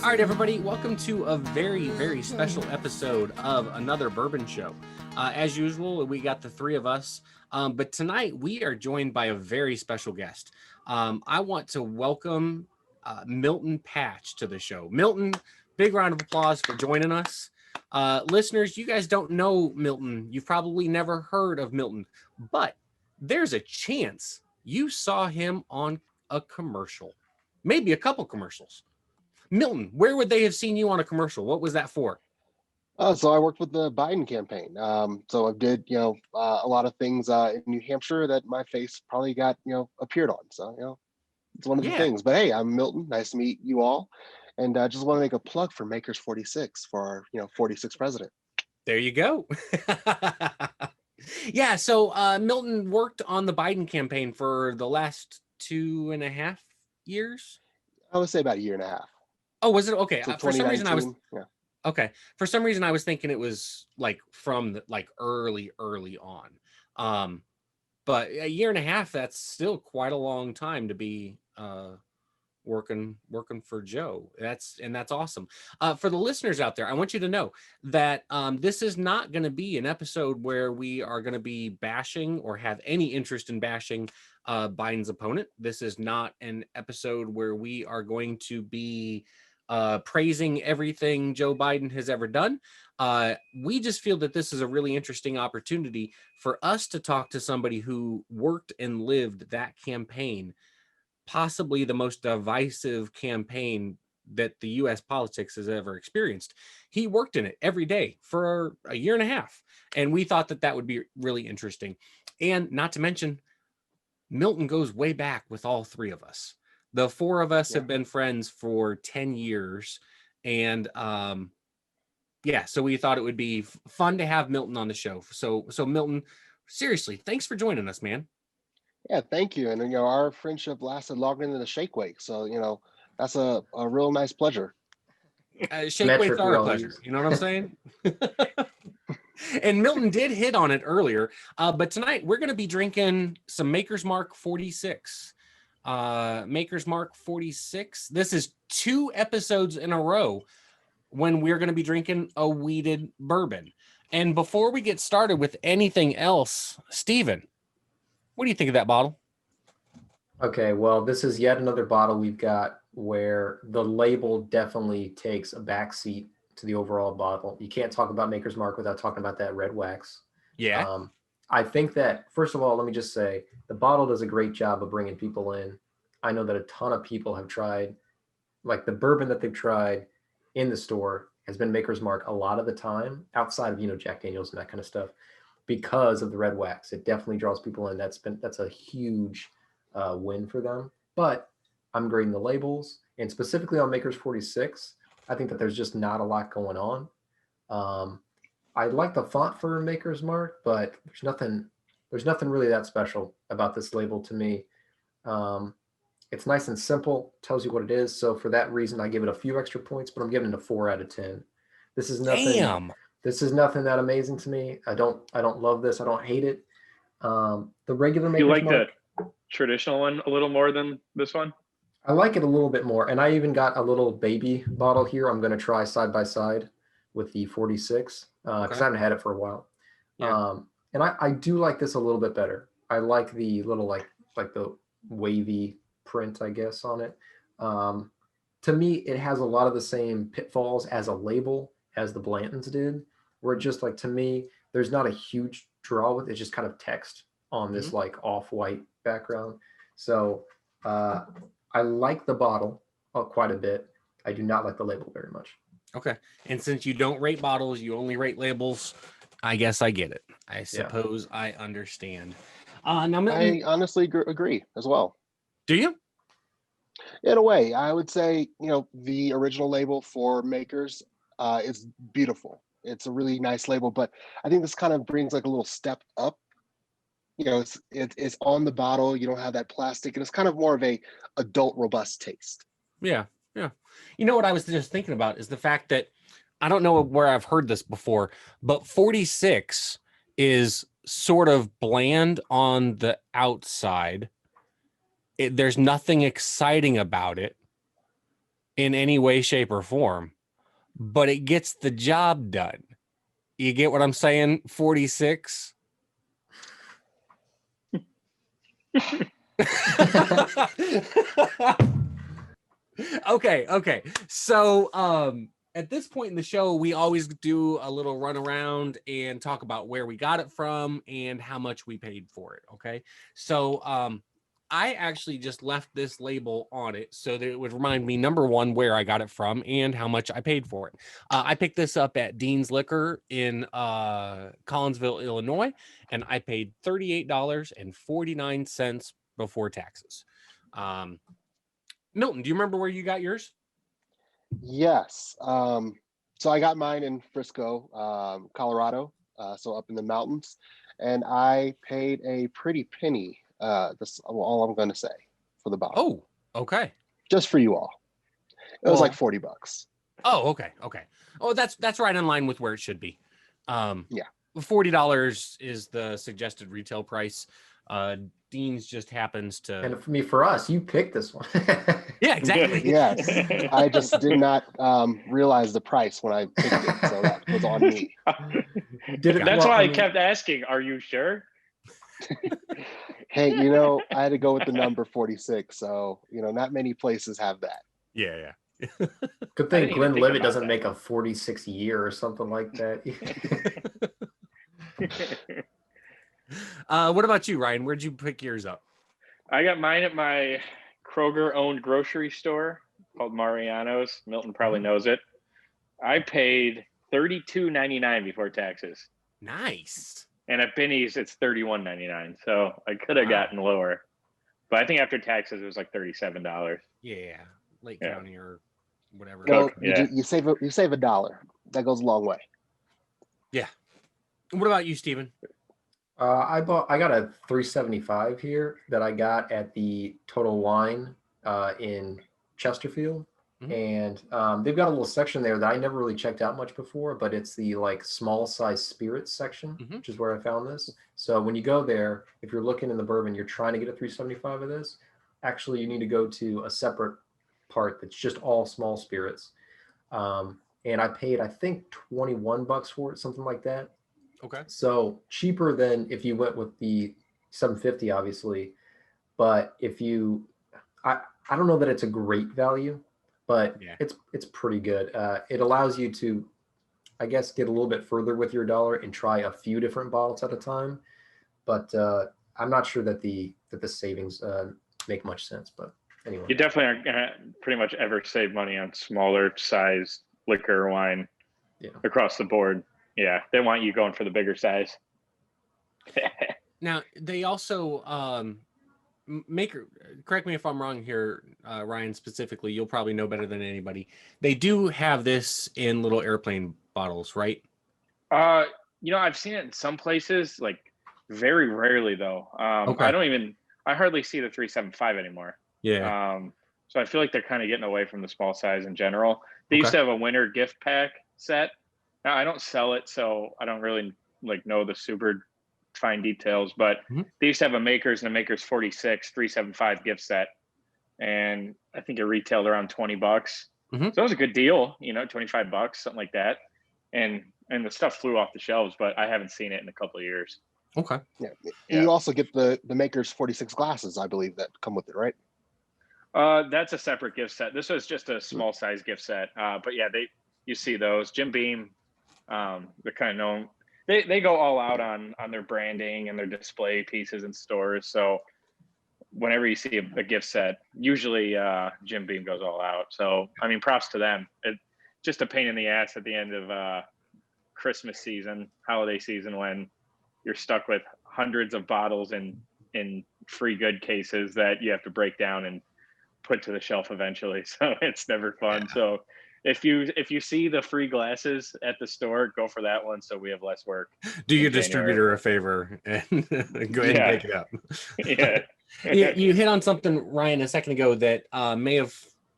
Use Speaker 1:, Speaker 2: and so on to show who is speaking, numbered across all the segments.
Speaker 1: All right, everybody, welcome to a very, very special episode of another Bourbon Show. As usual, we got the three of us, but tonight we are joined by a very special guest. I want to welcome Milton Patch to the show. Milton, big round of applause for joining us. Listeners, you guys don't know Milton. You've probably never heard of Milton, but there's a chance you saw him on a commercial, maybe a couple commercials. Milton, where would they have seen you on a commercial? What was that for?
Speaker 2: So I worked with the Biden campaign. So I did, a lot of things in New Hampshire that my face probably got, appeared on. So, it's one of the things. But hey, I'm Milton. Nice to meet you all. And I just want to make a plug for Makers 46 for our, 46th president.
Speaker 1: There you go. Yeah. So Milton worked on the Biden campaign for the last 2.5 years.
Speaker 2: I would say about a year and a half.
Speaker 1: Oh, was it? Okay.
Speaker 2: So
Speaker 1: For some reason I was,
Speaker 2: yeah.
Speaker 1: okay. For some reason I was thinking it was like from the, like early on. But a year and a half, that's still quite a long time to be working for Joe. That's awesome. For the listeners out there, I want you to know that this is not going to be an episode where we are going to be bashing or have any interest in bashing Biden's opponent. This is not an episode where we are going to be praising everything Joe Biden has ever done. We just feel that this is a really interesting opportunity for us to talk to somebody who worked and lived that campaign, possibly the most divisive campaign that the U.S. politics has ever experienced. He worked in it every day for a year and a half, and we thought that would be really interesting. And not to mention, Milton goes way back with all three of us. The four of us have been friends for 10 years. And so we thought it would be fun to have Milton on the show. So Milton, seriously, thanks for joining us, man.
Speaker 2: Yeah, thank you. And, our friendship lasted longer than the Shake Wake. So, that's a real nice pleasure.
Speaker 1: Shake Wakes are a pleasure. You know what I'm saying? And Milton did hit on it earlier. But tonight we're going to be drinking some Maker's Mark 46. Maker's Mark 46. This is 2 episodes in a row when we're going to be drinking a wheated bourbon. And before we get started with anything else, Steven, what do you think of that bottle?
Speaker 3: Okay, well, this is yet another bottle we've got where the label definitely takes a backseat to the overall bottle. You can't talk about Maker's Mark without talking about that red wax.
Speaker 1: Yeah.
Speaker 3: I think that, first of all, let me just say, the bottle does a great job of bringing people in. I know that a ton of people have tried, like the bourbon that they've tried in the store has been Maker's Mark a lot of the time, outside of, Jack Daniels and that kind of stuff, because of the red wax. It definitely draws people in. That's a huge win for them. But I'm grading the labels, and specifically on Maker's 46, I think that there's just not a lot going on. I like the font for Maker's Mark, but there's nothing really that special about this label to me. It's nice and simple, tells you what it is. So for that reason, I give it a few extra points, but I'm giving it a 4 out of 10. This is nothing.
Speaker 1: Damn.
Speaker 3: This is nothing that amazing to me. I don't love this. I don't hate it. The regular Maker's Mark.
Speaker 4: You like the traditional one a little more than this one?
Speaker 3: I like it a little bit more. And I even got a little baby bottle here. I'm going to try side by side with the 46 because I haven't had it for a while.
Speaker 1: Yeah.
Speaker 3: And I do like this a little bit better. I like the little like the wavy print, I guess, on it. To me, it has a lot of the same pitfalls as a label as the Blantons did, where just like, to me, there's not a huge draw with it. It's just kind of text on this like off-white background. So I like the bottle quite a bit. I do not like the label very much.
Speaker 1: Okay. And since you don't rate bottles, you only rate labels, I guess I get it. I suppose I understand. Now, Milton,
Speaker 2: I honestly agree as well.
Speaker 1: Do you?
Speaker 2: In a way, I would say, the original label for Makers is beautiful. It's a really nice label, but I think this kind of brings like a little step up. It's on the bottle. You don't have that plastic, and it's kind of more of a adult, robust taste.
Speaker 1: Yeah. You know what I was just thinking about is the fact that I don't know where I've heard this before, but 46 is sort of bland on the outside. There's nothing exciting about it. in any way, shape, or form, but it gets the job done. You get what I'm saying? 46. Okay. So at this point in the show, we always do a little run around and talk about where we got it from and how much we paid for it. Okay. So I actually just left this label on it so that it would remind me, number one, where I got it from and how much I paid for it. I picked this up at Dean's Liquor in Collinsville, Illinois, and I paid $38.49 before taxes. Milton, do you remember where you got yours?
Speaker 2: Yes. So I got mine in Frisco, Colorado, so up in the mountains, and I paid a pretty penny. That's all I'm going to say for the bottle.
Speaker 1: Oh, okay.
Speaker 2: Just for you all. It was like $40.
Speaker 1: Oh, okay. Oh, that's right in line with where it should be.
Speaker 2: Yeah.
Speaker 1: $40 is the suggested retail price. Dean's just happens to.
Speaker 3: And for us, you picked this one.
Speaker 1: Yeah, exactly.
Speaker 2: Yes. I just did not realize the price when I picked it, so that was on me.
Speaker 4: That's why I kept asking, are you sure?
Speaker 2: Hey, I had to go with the number 46, so not many places have that.
Speaker 1: Yeah.
Speaker 3: Good thing Glenlivet doesn't make a 46 year or something like that.
Speaker 1: What about you, Ryan? Where'd you pick yours up?
Speaker 4: I got mine at my Kroger-owned grocery store called Mariano's. Milton probably knows it. I paid $32.99 before taxes.
Speaker 1: Nice.
Speaker 4: And at Benny's, it's $31.99. So I could have gotten lower. But I think after taxes, it was like $37.
Speaker 1: Yeah. Lake County or whatever.
Speaker 2: Well, you save $1. That goes a long way.
Speaker 1: Yeah. What about you, Steven?
Speaker 3: I got a 375 here that I got at the Total Wine in Chesterfield. And they've got a little section there that I never really checked out much before, but it's the like small size spirits section, which is where I found this. So when you go there, if you're looking in the bourbon, you're trying to get a 375 of this, actually you need to go to a separate part that's just all small spirits. And I paid, I think, $21 for it, something like that.
Speaker 1: Okay.
Speaker 3: So cheaper than if you went with the 750, obviously. But if you, I don't know that it's a great value, but it's pretty good. It allows you to, I guess, get a little bit further with your dollar and try a few different bottles at a time. But I'm not sure that the savings make much sense. But anyway,
Speaker 4: you definitely aren't gonna pretty much ever save money on smaller size liquor or wine across the board. Yeah, they want you going for the bigger size.
Speaker 1: Now they also correct me if I'm wrong here, Ryan, specifically, you'll probably know better than anybody. They do have this in little airplane bottles, right?
Speaker 4: I've seen it in some places, like very rarely though. I hardly see the 375 anymore.
Speaker 1: Yeah.
Speaker 4: So I feel like they're kind of getting away from the small size in general. They used to have a winter gift pack set. Now I don't sell it, so I don't really know the super fine details, but they used to have a Makers and a Makers 46 375 gift set, and I think it retailed around $20. So it was a good deal, $25, something like that, and the stuff flew off the shelves, but I haven't seen it in a couple of years.
Speaker 1: Okay.
Speaker 2: Yeah. You also get the Makers 46 glasses, I believe, that come with it, right?
Speaker 4: That's a separate gift set. This was just a small size gift set, but yeah, you see those. Jim Beam, they're kind of known. They go all out on their branding and their display pieces in stores. So whenever you see a gift set, usually Jim Beam goes all out. So I mean, props to them. It's just a pain in the ass at the end of Christmas season, holiday season, when you're stuck with hundreds of bottles in free good cases that you have to break down and put to the shelf eventually. So it's never fun. Yeah. So if you see the free glasses at the store, go for that one so we have less work.
Speaker 1: Do your distributor a favor and go ahead and pick it up. Yeah. You hit on something, Ryan, a second ago that may have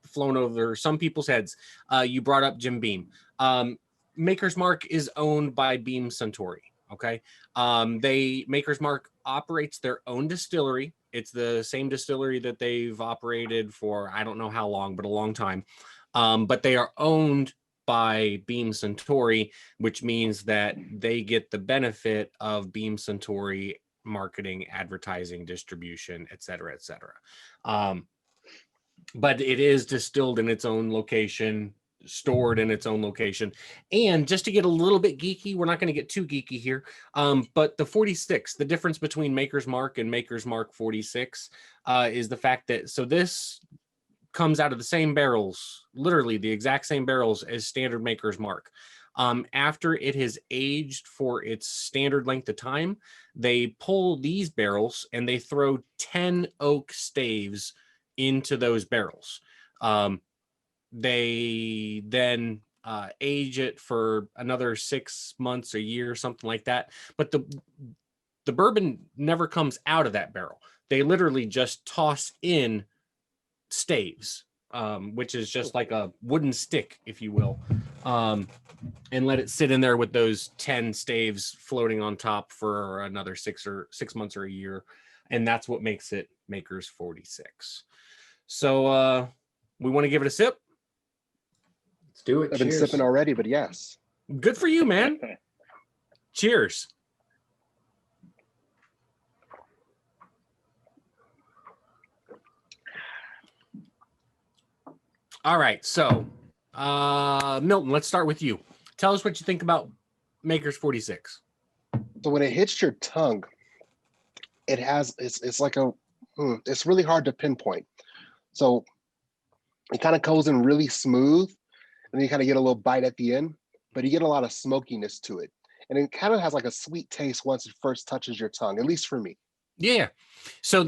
Speaker 1: flown over some people's heads. You brought up Jim Beam. Maker's Mark is owned by Beam Suntory. Okay. Maker's Mark operates their own distillery. It's the same distillery that they've operated for, I don't know how long, but a long time. but they are owned by Beam Suntory, which means that they get the benefit of Beam Suntory marketing, advertising, distribution, et cetera, et cetera. But it is distilled in its own location, stored in its own location. And just to get a little bit geeky, we're not going to get too geeky here, but the 46, the difference between Maker's Mark and Maker's Mark 46 is the fact that, so this comes out of the same barrels, literally the exact same barrels as standard Maker's Mark. After it has aged for its standard length of time, they pull these barrels and they throw 10 oak staves into those barrels. They then age it for another 6 months, a year, something like that. But the bourbon never comes out of that barrel. They literally just toss in staves, which is just like a wooden stick, if you will, and let it sit in there with those 10 staves floating on top for another 6 months or a year. And that's what makes it Maker's 46. So we want to give it a sip.
Speaker 3: Let's do it.
Speaker 2: I've been sipping already, but yes.
Speaker 1: Good for you, man. Cheers. All right, so Milton, let's start with you. Tell us what you think about Maker's 46.
Speaker 2: So when it hits your tongue, it's like it's really hard to pinpoint. So it kind of goes in really smooth, and then you kind of get a little bite at the end, but you get a lot of smokiness to it. And it kind of has like a sweet taste once it first touches your tongue, at least for me.
Speaker 1: Yeah. So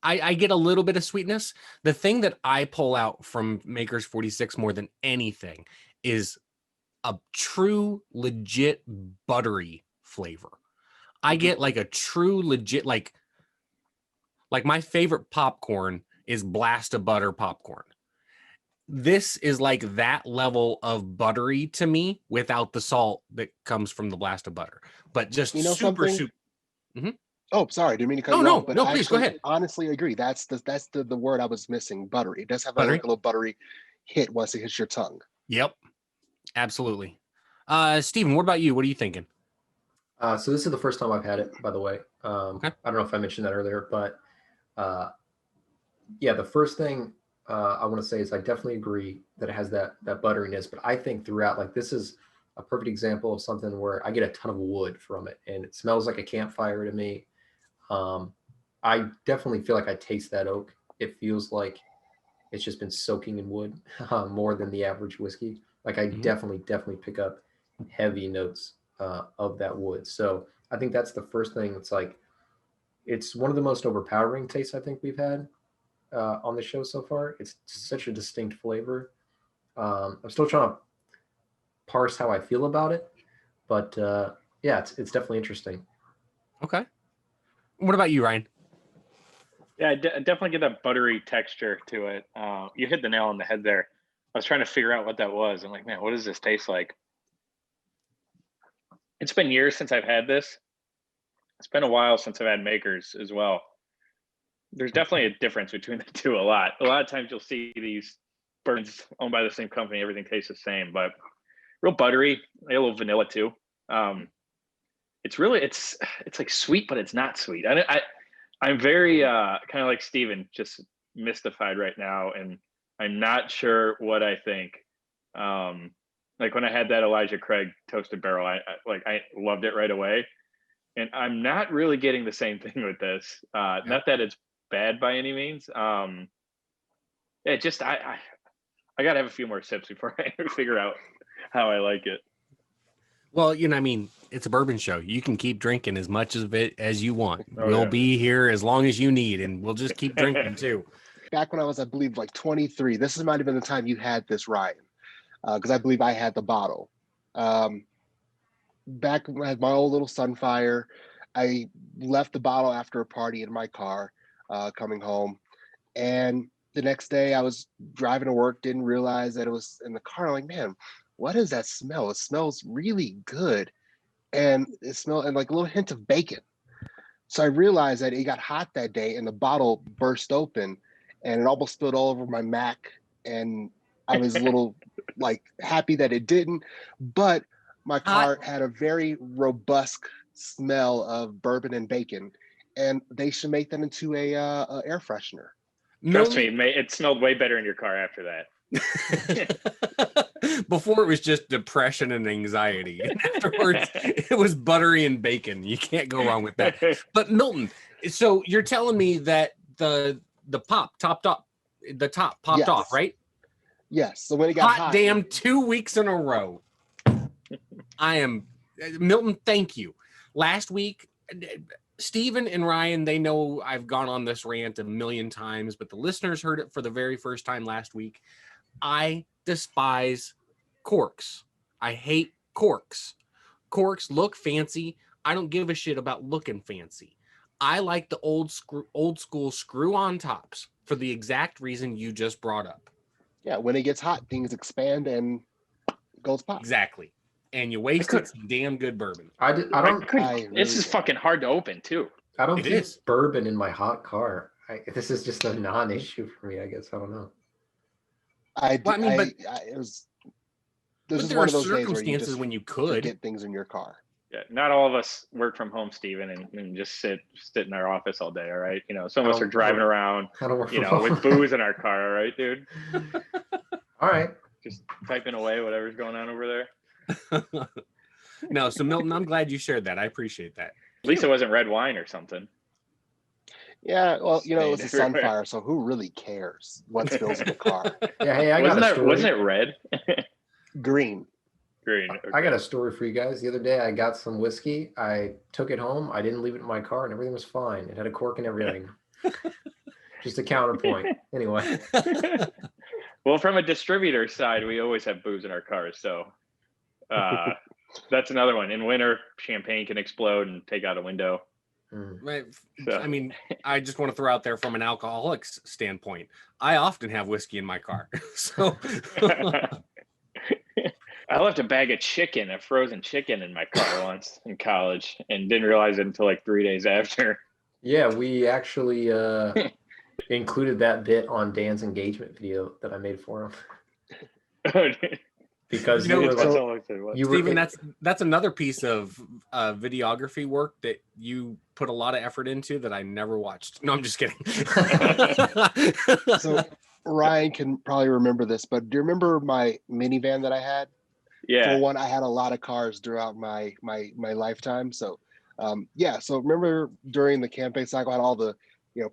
Speaker 1: I get a little bit of sweetness. The thing that I pull out from Maker's 46 more than anything is a true, legit buttery flavor. I get like a true, legit, like my favorite popcorn is Blast of Butter popcorn. This is like that level of buttery to me without the salt that comes from the Blast of Butter, but just super. Mm-hmm.
Speaker 2: Oh, sorry, didn't mean to cut you off. But
Speaker 1: no, please go ahead.
Speaker 2: Honestly, agree. That's the word I was missing. Buttery. It does have
Speaker 1: buttery?
Speaker 2: Like a little buttery hit once it hits your tongue.
Speaker 1: Yep, absolutely. Steven, what about you? What are you thinking?
Speaker 3: So this is the first time I've had it, by the way.
Speaker 1: Okay.
Speaker 3: I don't know if I mentioned that earlier, but yeah, the first thing I want to say is I definitely agree that it has that butteriness, but I think throughout, like, this is a perfect example of something where I get a ton of wood from it, and it smells like a campfire to me. I definitely feel like I taste that oak. It feels like it's just been soaking in wood more than the average whiskey. Like I definitely pick up heavy notes of that wood. So I think that's the first thing. It's like, it's one of the most overpowering tastes I think we've had on the show so far. It's such a distinct flavor. I'm still trying to parse how I feel about it, but yeah, it's definitely interesting.
Speaker 1: Okay. What about you, Ryan?
Speaker 4: Yeah, I definitely get that buttery texture to it. You hit the nail on the head there. I was trying to figure out what that was. I'm like, man, what does this taste like? It's been years since I've had this. It's been a while since I've had Makers as well. There's definitely a difference between the two. A lot of times you'll see these bourbons owned by the same company, everything tastes the same, but real buttery, a little vanilla too. It's really, it's like sweet, but it's not sweet. I'm very kind of like Steven, just mystified right now, and I'm not sure what I think. Like when I had that Elijah Craig toasted barrel, I loved it right away, and I'm not really getting the same thing with this. Not that it's bad by any means. It just I gotta have a few more sips before I figure out how I like it.
Speaker 1: Well, you know, I mean, it's a bourbon show. You can keep drinking as much of it as you want.
Speaker 4: Oh,
Speaker 1: we'll
Speaker 4: yeah.
Speaker 1: be here as long as you need, and we'll just keep drinking too.
Speaker 2: Back when I was, I believe, like 23, this might have been the time you had this, Ryan, because I believe I had the bottle. Back when I had my old little Sunfire, I left the bottle after a party in my car coming home. And the next day I was driving to work, didn't realize that it was in the car. I'm like, man, what is that smell? It smells really good. And it smelled and like a little hint of bacon. So I realized that it got hot that day and the bottle burst open and it almost spilled all over my Mac and I was a little like happy that it didn't, but my car had a very robust smell of bourbon and bacon, and they should make that into a air freshener.
Speaker 4: Trust me, it smelled way better in your car after that.
Speaker 1: Before it was just depression and anxiety. And afterwards, it was buttery and bacon. You can't go wrong with that. But Milton, so you're telling me that the top popped
Speaker 2: Yes.
Speaker 1: off, right?
Speaker 2: Yes. So when it got hot,
Speaker 1: damn, 2 weeks in a row. Milton, thank you. Last week, Steven and Ryan, they know I've gone on this rant a million times, but the listeners heard it for the very first time last week. I despise corks. I hate corks. Corks look fancy. I don't give a shit about looking fancy. I like the old school screw-on tops for the exact reason you just brought up.
Speaker 2: Yeah, when it gets hot, things expand and goes pop.
Speaker 1: Exactly. And you wasted some damn good bourbon.
Speaker 4: This is fucking hard to open too.
Speaker 3: I don't keep bourbon in my hot car. This is just a non-issue for me, I guess. I don't know.
Speaker 2: This is one of those circumstances
Speaker 1: when you could
Speaker 2: get things in your car.
Speaker 4: Yeah, not all of us work from home, Steven, and just sit in our office all day. All right, some of us are driving around, with booze in our car. All right, dude.
Speaker 3: All right,
Speaker 4: just typing away whatever's going on over there.
Speaker 1: No, so Milton, I'm glad you shared that. I appreciate that.
Speaker 4: At least it wasn't red wine or something.
Speaker 2: Yeah, well, it was a Sunfire, so who really cares what spills in the car?
Speaker 3: Yeah, hey, I got a story.
Speaker 4: Wasn't it red?
Speaker 2: Green.
Speaker 4: Okay.
Speaker 3: I got a story for you guys. The other day, I got some whiskey. I took it home. I didn't leave it in my car, and everything was fine. It had a cork and everything. Just a counterpoint. Anyway.
Speaker 4: Well, from a distributor side, we always have booze in our cars, so that's another one. In winter, champagne can explode and take out a window.
Speaker 1: Right. So. I mean, I just want to throw out there from an alcoholic's standpoint, I often have whiskey in my car. So
Speaker 3: I
Speaker 4: left a bag of chicken, a frozen chicken in my car once in college and didn't realize it until like 3 days after.
Speaker 3: Yeah, we actually included that bit on Dan's engagement video that I made for him. Because
Speaker 1: Steven, that's another piece of videography work that you put a lot of effort into that I never watched. No, I'm just kidding.
Speaker 2: So Ryan can probably remember this, but do you remember my minivan that I had?
Speaker 4: Yeah.
Speaker 2: For one, I had a lot of cars throughout my lifetime. So so remember during the campaign cycle, I had all the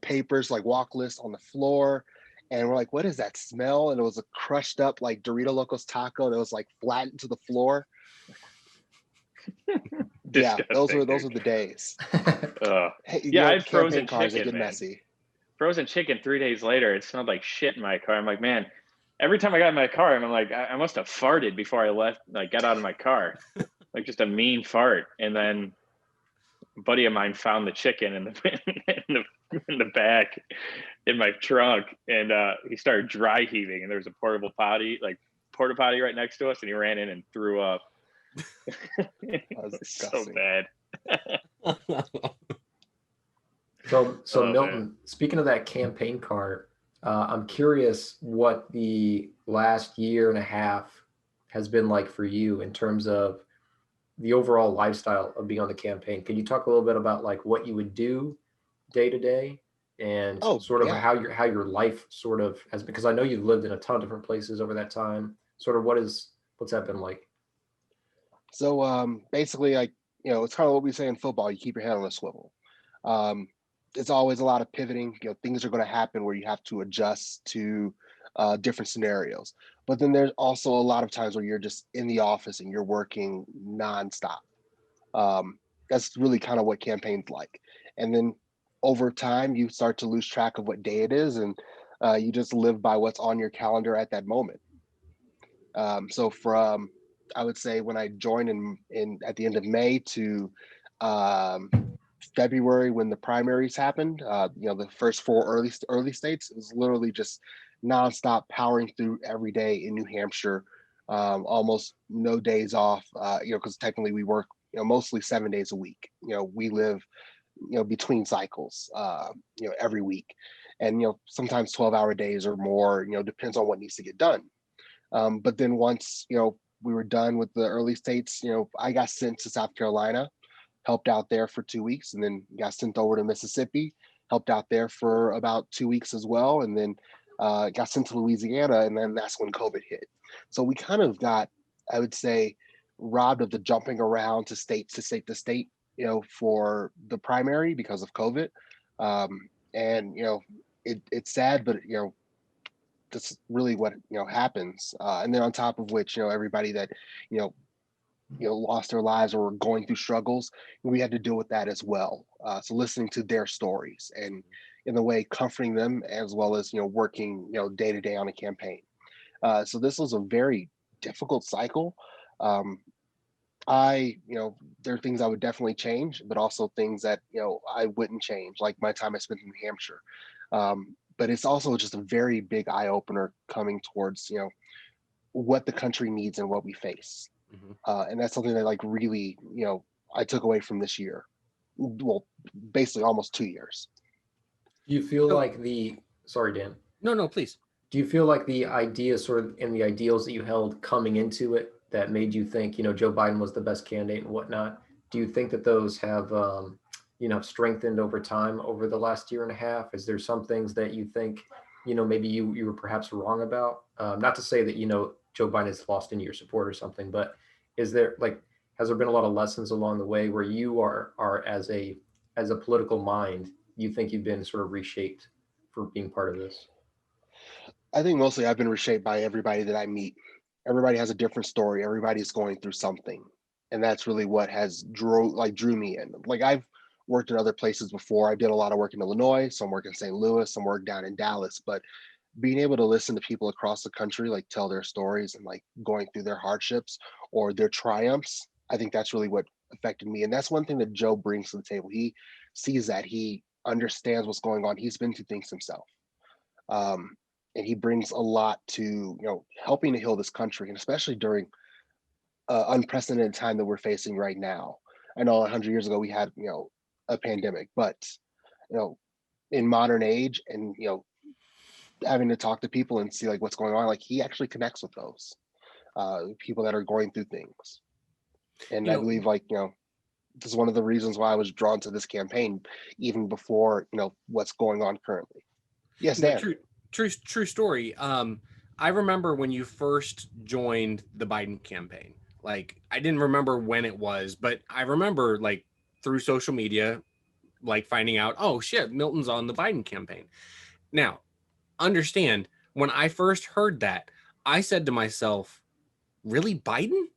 Speaker 2: papers like walk list on the floor. And we're like, what is that smell? And it was a crushed up like Dorito Locos taco that was like flattened to the floor. Yeah, those are the days.
Speaker 4: Hey, I had frozen
Speaker 2: cars
Speaker 4: chicken.
Speaker 2: Get messy.
Speaker 4: Frozen chicken 3 days later, it smelled like shit in my car. I'm like, man, every time I got in my car, I'm like, I must have farted before I left, like got out of my car. Like just a mean fart. And then a buddy of mine found the chicken in the back in my trunk, and he started dry heaving, and there was a porta potty right next to us, and he ran in and threw up. That was so bad.
Speaker 3: So Milton, man. Speaking of that campaign car, I'm curious what the last year and a half has been like for you in terms of the overall lifestyle of being on the campaign. Can you talk a little bit about like what you would do day to day and how your life sort of has, because I know you've lived in a ton of different places over that time. Sort of what's that been like?
Speaker 2: So basically, like, it's kind of what we say in football, you keep your head on a swivel. It's always a lot of pivoting. Things are going to happen where you have to adjust to different scenarios. But then there's also a lot of times where you're just in the office and you're working nonstop. That's really kind of what campaign's like. And then over time, you start to lose track of what day it is, and you just live by what's on your calendar at that moment. So from, I would say, when I joined in at the end of May to February, when the primaries happened, the first 4 early states, it was literally just nonstop powering through every day in New Hampshire, almost no days off, because technically we work, mostly 7 days a week. We live, between cycles, every week. and sometimes 12-hour days or more, depends on what needs to get done. But then once we were done with the early states, I got sent to South Carolina, helped out there for 2 weeks, and then got sent over to Mississippi, helped out there for about 2 weeks as well, and then got sent to Louisiana, and then that's when COVID hit. So we kind of got, I would say, robbed of the jumping around to state to state to state, for the primary because of COVID. And it's sad, but that's really what happens. And then on top of which, everybody that you know lost their lives or were going through struggles, we had to deal with that as well. So listening to their stories and in a way comforting them, as well as working day to day on a campaign. So this was a very difficult cycle. There are things I would definitely change, but also things that I wouldn't change, like my time I spent in New Hampshire. But it's also just a very big eye opener coming towards what the country needs and what we face. And that's something that like really I took away from this year. Well, basically almost 2 years.
Speaker 3: Do you feel
Speaker 1: So-
Speaker 3: like sorry, Dan.
Speaker 1: No, please.
Speaker 3: Do you feel like the ideas sort of and the ideals that you held coming into it that made you think, Joe Biden was the best candidate and whatnot, do you think that those have, strengthened over time over the last year and a half? Is there some things that you think, maybe you were perhaps wrong about? Not to say that, Joe Biden has lost any of your support or something, but is there has there been a lot of lessons along the way where you are as a political mind, you think you've been sort of reshaped for being part of this?
Speaker 2: I think mostly I've been reshaped by everybody that I meet. Everybody has a different story. Everybody's going through something, and that's really what has drew me in. Like I've worked in other places before. I did a lot of work in Illinois, some work in St. Louis, some work down in Dallas. But being able to listen to people across the country like tell their stories and like going through their hardships or their triumphs, I think that's really what affected me. And that's one thing that Joe brings to the table. He sees that, he understands what's going on. He's been through things himself. And he brings a lot to helping to heal this country, and especially during unprecedented time that we're facing right now. I know 100 years ago we had a pandemic, but in modern age, and having to talk to people and see like what's going on, like he actually connects with those people that are going through things. And I believe this is one of the reasons why I was drawn to this campaign even before what's going on currently. Yes, Dan.
Speaker 1: True story. I remember when you first joined the Biden campaign. Like, I didn't remember when it was, but I remember like through social media, like finding out, oh shit, Milton's on the Biden campaign. Now, understand, when I first heard that, I said to myself, really, Biden?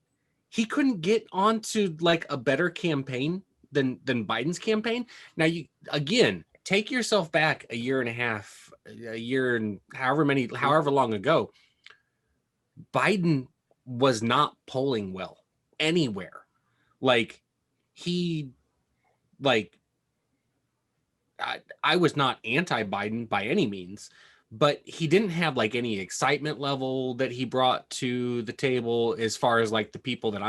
Speaker 1: He couldn't get onto like a better campaign than Biden's campaign. Now, you again take yourself back a year and a half, a year and however long ago. Biden was not polling well anywhere. Like I was not anti-Biden by any means, but he didn't have like any excitement level that he brought to the table as far as like the people that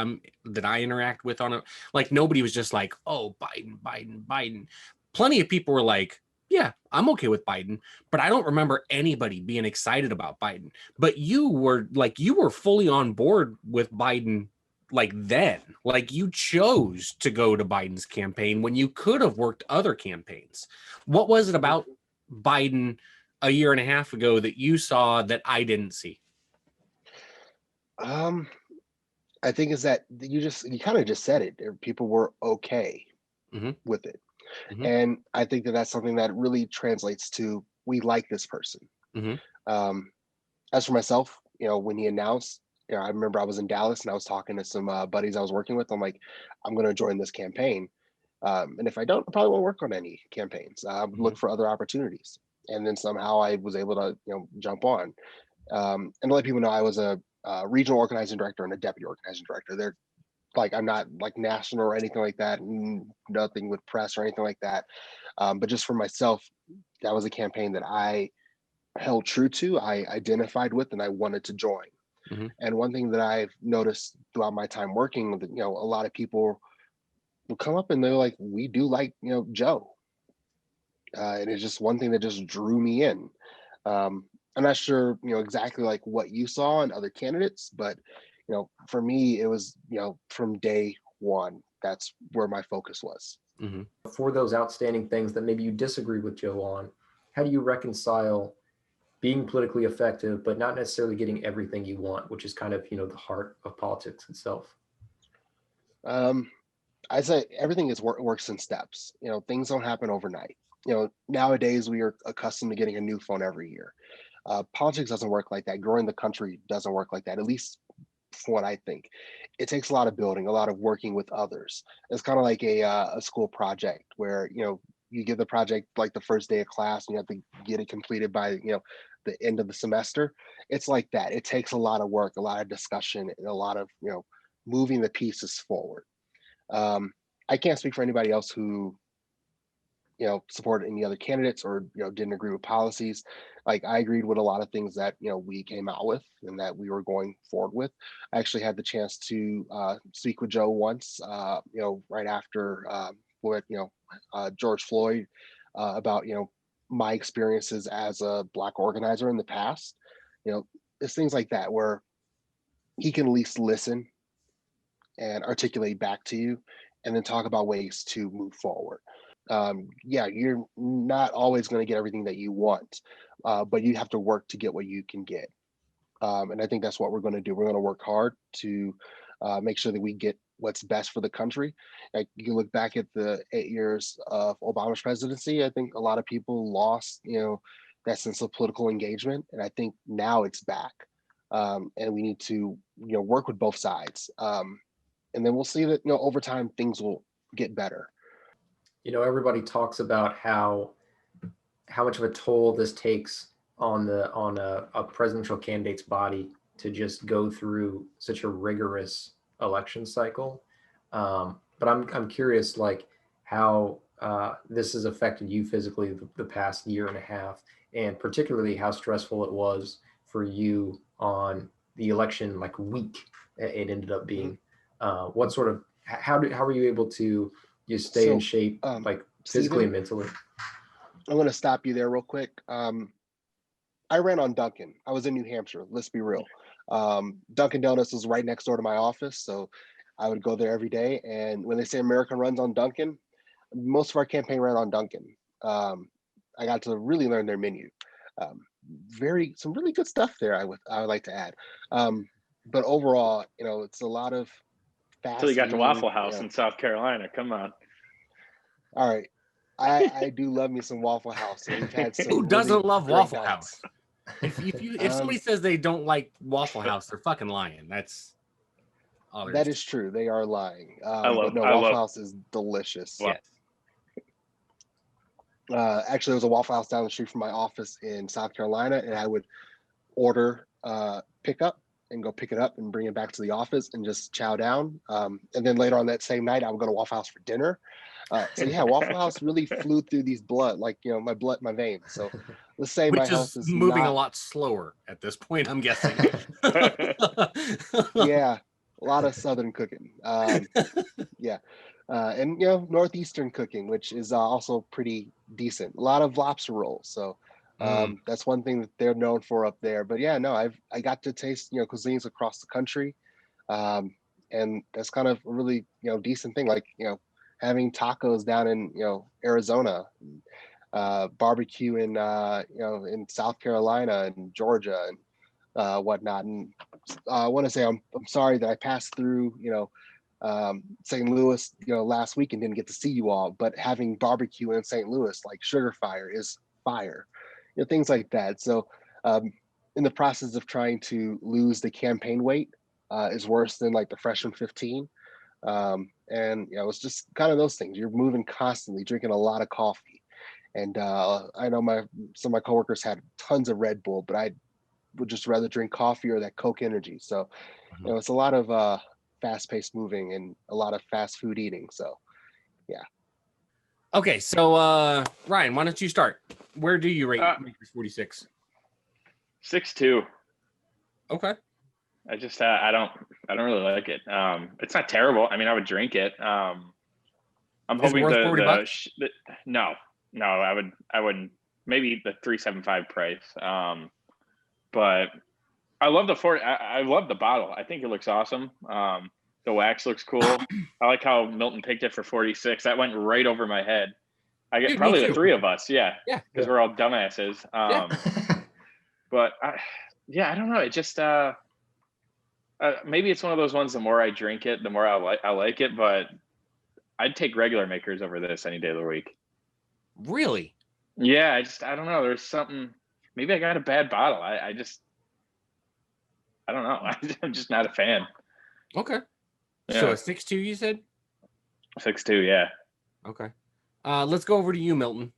Speaker 1: I interact with on it. Like nobody was just like, oh, Biden. Plenty of people were like, yeah, I'm okay with Biden, but I don't remember anybody being excited about Biden. But you were fully on board with Biden. Like then, like you chose to go to Biden's campaign when you could have worked other campaigns. What was it about Biden a year and a half ago that you saw that I didn't see?
Speaker 2: I think is that you kind of just said it. People were okay with it. And I think that that's something that really translates to, we like this person. As for myself, when he announced, I remember I was in Dallas and I was talking to some buddies I was working with. I'm like, I'm going to join this campaign. And if I don't, I probably won't work on any campaigns. Look for other opportunities. And then somehow I was able to, jump on. And to let people know, I was a regional organizing director and a deputy organizing director. They're like, I'm not like national or anything like that. Nothing with press or anything like that. But just for myself, that was a campaign that I held true to, I identified with, and I wanted to join. And one thing that I've noticed throughout my time working with, a lot of people will come up and they're like, we do like, Joe. and it's just one thing that just drew me in. I'm not sure, exactly like what you saw in other candidates, but for me, it was, from day one, that's where my focus was.
Speaker 1: Mm-hmm.
Speaker 3: For those outstanding things that maybe you disagree with Joe on, how do you reconcile being politically effective, but not necessarily getting everything you want, which is kind of, the heart of politics itself?
Speaker 2: I say everything works in steps. Things don't happen overnight. Nowadays we are accustomed to getting a new phone every year. Politics doesn't work like that. Growing the country doesn't work like that, at least from what I think. It takes a lot of building, a lot of working with others. It's kind of like a school project where, you give the project like the first day of class and you have to get it completed by, the end of the semester. It's like that. It takes a lot of work, a lot of discussion, and a lot of, moving the pieces forward. I can't speak for anybody else who, supported any other candidates or, didn't agree with policies. Like I agreed with a lot of things that, we came out with and that we were going forward with. I actually had the chance to speak with Joe once, right after what, George Floyd, about, my experiences as a Black organizer in the past. It's things like that where he can at least listen and articulate back to you and then talk about ways to move forward. Yeah, you're not always going to get everything that you want, but you have to work to get what you can get. And I think that's what we're going to do. We're going to work hard to make sure that we get what's best for the country. Like you can look back at the 8 years of Obama's presidency. I think a lot of people lost, that sense of political engagement, and I think now it's back. And we need to, work with both sides. And then we'll see that, over time things will get better.
Speaker 3: Everybody talks about how much of a toll this takes on a presidential candidate's body to just go through such a rigorous election cycle. But I'm curious, like how this has affected you physically the past year and a half, and particularly how stressful it was for you on the election like week it ended up being. What sort of how were you able to stay in shape, like physically and mentally?
Speaker 2: I'm going to stop you there real quick. I ran on Dunkin'. I was in New Hampshire. Let's be real. Dunkin' Donuts was right next door to my office, so I would go there every day. And when they say America runs on Dunkin', most of our campaign ran on Dunkin'. I got to really learn their menu. Some really good stuff there. I would like to add. But overall, it's a lot of fast.
Speaker 4: Until you got to Waffle House in South Carolina. Come on.
Speaker 2: All right. I do love me some Waffle House. So we've had some
Speaker 1: Who doesn't love Waffle
Speaker 2: nights.
Speaker 1: House? If somebody says they don't like Waffle House, they're fucking lying. That's
Speaker 2: that is true. They are lying. Waffle House is delicious.
Speaker 1: Yes.
Speaker 2: Actually, there was a Waffle House down the street from my office in South Carolina, and I would order pickup and go pick it up and bring it back to the office and just chow down. And then later on that same night, I would go to Waffle House for dinner. So yeah, Waffle House really flew through these blood, like, my veins. So let's say my health is
Speaker 1: moving a lot slower at this point, I'm guessing.
Speaker 2: Yeah, a lot of Southern cooking. Yeah. And Northeastern cooking, which is also pretty decent. A lot of lobster rolls. So that's one thing that they're known for up there. But yeah, no, I got to taste cuisines across the country, and that's kind of a really decent thing. Like having tacos down in Arizona, barbecue in in South Carolina and Georgia and whatnot. And I want to say I'm sorry that I passed through St. Louis last week and didn't get to see you all. But having barbecue in St. Louis, like Sugar Fire, is fire. Things like that. So in the process of trying to lose the campaign weight is worse than like the freshman 15. And it's just kind of those things. You're moving constantly, drinking a lot of coffee. And I know some of my coworkers had tons of Red Bull, but I would just rather drink coffee or that Coke Energy. So it's a lot of fast-paced moving and a lot of fast food eating. So yeah.
Speaker 1: Okay, so Ryan, why don't you start? Where do you rate Makers 46?
Speaker 4: 6.2.
Speaker 1: Okay.
Speaker 4: I just I don't really like it. It's not terrible. I mean, I would drink it. I'm hoping
Speaker 1: $40?
Speaker 4: no. No, I wouldn't. Maybe the 375 price. But I love I love the bottle. I think it looks awesome. The wax looks cool. I like how Milton picked it for 46. That went right over my head. I get
Speaker 1: Dude, me
Speaker 4: probably the
Speaker 1: too.
Speaker 4: three of us, yeah,
Speaker 1: Yeah.
Speaker 4: because we're all dumbasses.
Speaker 1: Yeah.
Speaker 4: But I don't know. It just maybe it's one of those ones. The more I drink it, the more I like it. But I'd take regular makers over this any day of the week.
Speaker 1: Really?
Speaker 4: Yeah, I don't know. There's something. Maybe I got a bad bottle. I don't know. I'm just not a fan.
Speaker 1: Okay.
Speaker 4: Yeah.
Speaker 1: So a 6.2, you said?
Speaker 4: 6.2, yeah.
Speaker 1: Okay. Let's go over to you, Milton.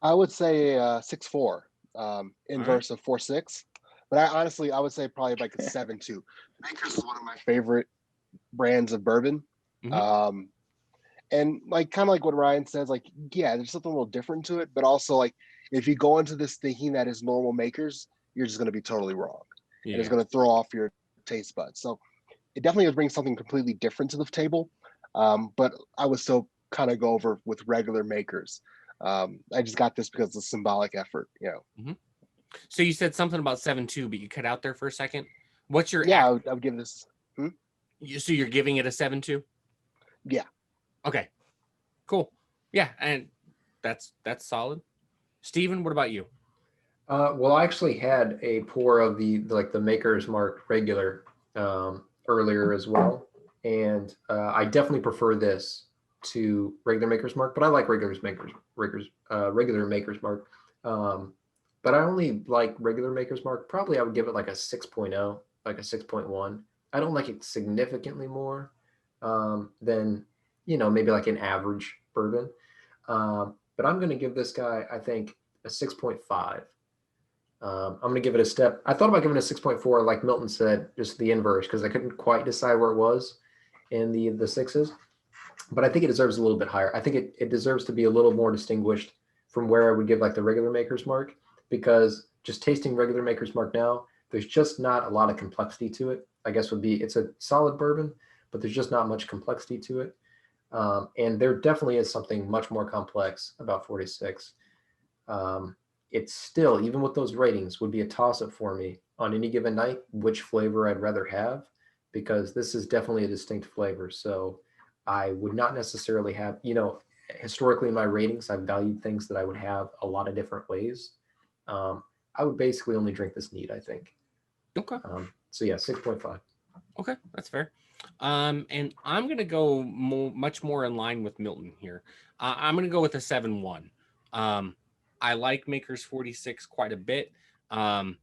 Speaker 2: I would say 6.4, inverse of 4.6. But I would say probably like a 7.2. Makers is one of my favorite brands of bourbon.
Speaker 1: Mhm.
Speaker 2: And like kind of like what Ryan says, like, yeah, there's something a little different to it, but also like if you go into this thinking that is normal makers, you're just going to be totally wrong. And it's
Speaker 1: Yeah.
Speaker 2: going to throw off your taste buds. So it definitely would bring something completely different to the table. But I would still kind of go over with regular makers. I just got this because of the symbolic effort, you know.
Speaker 1: Mhm. So you said something about 7.2, but you cut out there for a second. What's your
Speaker 2: Yeah, I would give this.
Speaker 1: So you're giving it a 7.2?
Speaker 2: Yeah.
Speaker 1: Okay. Cool. Yeah, and that's solid. Steven, what about you?
Speaker 3: Well, I actually had a pour of the Maker's Mark regular earlier as well, and I definitely prefer this to regular Maker's Mark. But I like regular Maker's Mark. But I only like regular Maker's Mark. Probably I would give it like a 6.0, like a 6.1. I don't like it significantly more than maybe like an average bourbon. But I'm going to give this guy, I think, a 6.5. I'm going to give it a step. I thought about giving it a 6.4, like Milton said, just the inverse, because I couldn't quite decide where it was in the sixes. But I think it deserves a little bit higher. I think it deserves to be a little more distinguished from where I would give like the regular Maker's Mark, because just tasting regular Maker's Mark now, there's just not a lot of complexity to it. I guess would be, it's a solid bourbon, but there's just not much complexity to it. And there definitely is something much more complex about 46. It's still, even with those ratings, would be a toss-up for me on any given night, which flavor I'd rather have, because this is definitely a distinct flavor. So I would not necessarily have, historically in my ratings, I've valued things that I would have a lot of different ways. I would basically only drink this neat, I think.
Speaker 1: Okay.
Speaker 3: So yeah, 6.5.
Speaker 1: Okay, that's fair. And I'm gonna go much more in line with Milton here. I'm gonna go with a 7.1. I like Maker's 46 quite a bit. That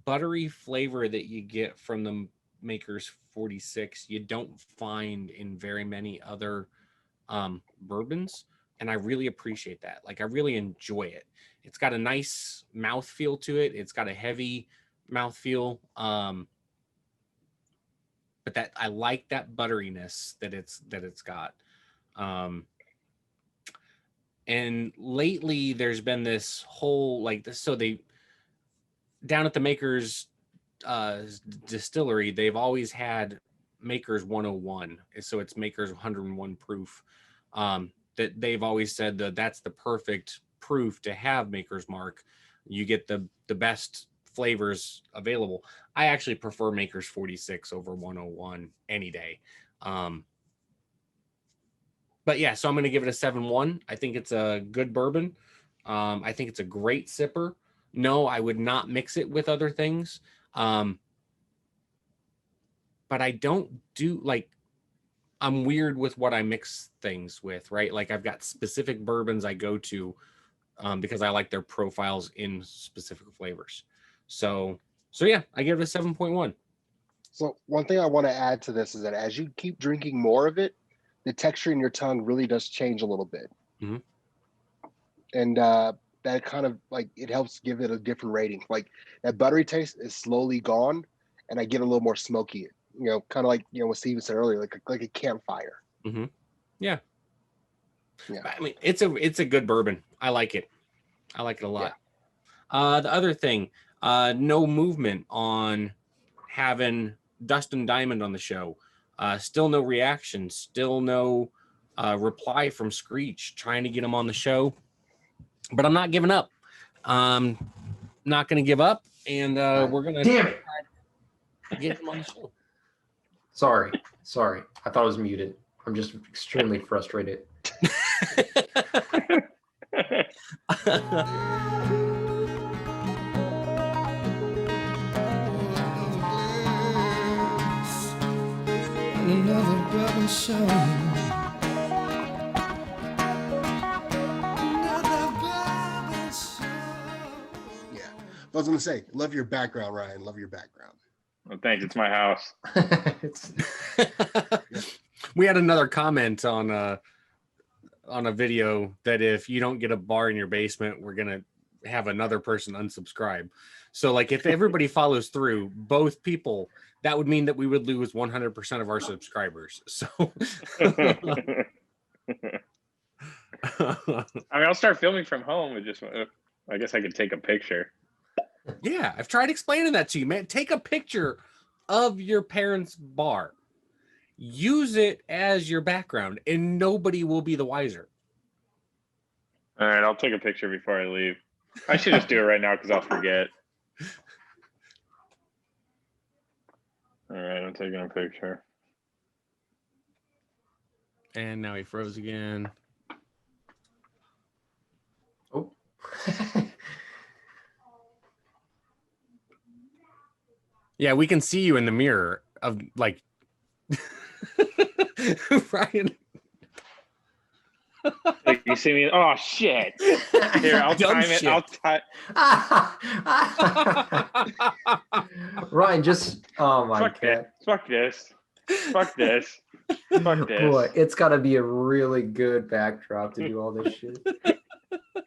Speaker 1: buttery flavor that you get from the Maker's 46, you don't find in very many other bourbons, and I really appreciate that. Like, I really enjoy it. It's got a nice mouthfeel to it. It's got a heavy mouthfeel. But that I like that butteriness that it's got. And lately there's been this whole like this. So they down at the Maker's distillery, they've always had Maker's 101. So it's Maker's 101 proof. That they've always said that that's the perfect proof to have Maker's Mark. You get the best flavors available. I actually prefer Maker's 46 over 101 any day. But yeah, so I'm going to give it a 7.1. I think it's a good bourbon. I think it's a great sipper. No, I would not mix it with other things. But I don't do like, I'm weird with what I mix things with, right? Like I've got specific bourbons I go to because I like their profiles in specific flavors. So yeah, I give it a 7.1.
Speaker 2: So one thing I want to add to this is that as you keep drinking more of it, the texture in your tongue really does change a little bit.
Speaker 1: Mm-hmm.
Speaker 2: And that kind of like, it helps give it a different rating. Like that buttery taste is slowly gone, and I get a little more smoky, kind of like, what Steven said earlier, like a campfire.
Speaker 1: Mm-hmm. Yeah.
Speaker 2: Yeah.
Speaker 1: I mean, it's a good bourbon. I like it. I like it a lot. Yeah. The other thing, no movement on having Dustin Diamond on the show. Still no reaction. Still no reply from Screech trying to get him on the show, but I'm not giving up. Not going to give up, and we're going to
Speaker 3: Damn it.
Speaker 1: get him on the show.
Speaker 3: Sorry. I thought I was muted. I'm just extremely frustrated.
Speaker 5: Another Bourbon show.
Speaker 2: Yeah. I was gonna say, love your background, Ryan. Love your background.
Speaker 4: Well, thanks. It's my house.
Speaker 3: It's
Speaker 1: We had another comment on a video that if you don't get a bar in your basement, we're gonna have another person unsubscribe. So like if everybody follows through, both people, that would mean that we would lose 100% of our subscribers. So
Speaker 4: I mean, I'll start filming from home. I guess I could take a picture.
Speaker 1: yeah, I've tried explaining that to you, man. Take a picture of your parents' bar. Use it as your background, and nobody will be the wiser.
Speaker 4: All right, I'll take a picture before I leave. I should just do it right now because I'll forget. All right, I'm taking a picture.
Speaker 1: And now he froze again.
Speaker 3: oh.
Speaker 1: Yeah, we can see you in the mirror of like Ryan.
Speaker 4: Like, you see me? Oh shit! Here, I'll
Speaker 1: Dumb
Speaker 4: time it.
Speaker 1: shit.
Speaker 4: I'll time.
Speaker 3: Ryan, just oh my
Speaker 4: Fuck
Speaker 3: god.
Speaker 4: it. Fuck this. Fuck this. Fuck this.
Speaker 3: Boy, it's got to be a really good backdrop to do all this shit.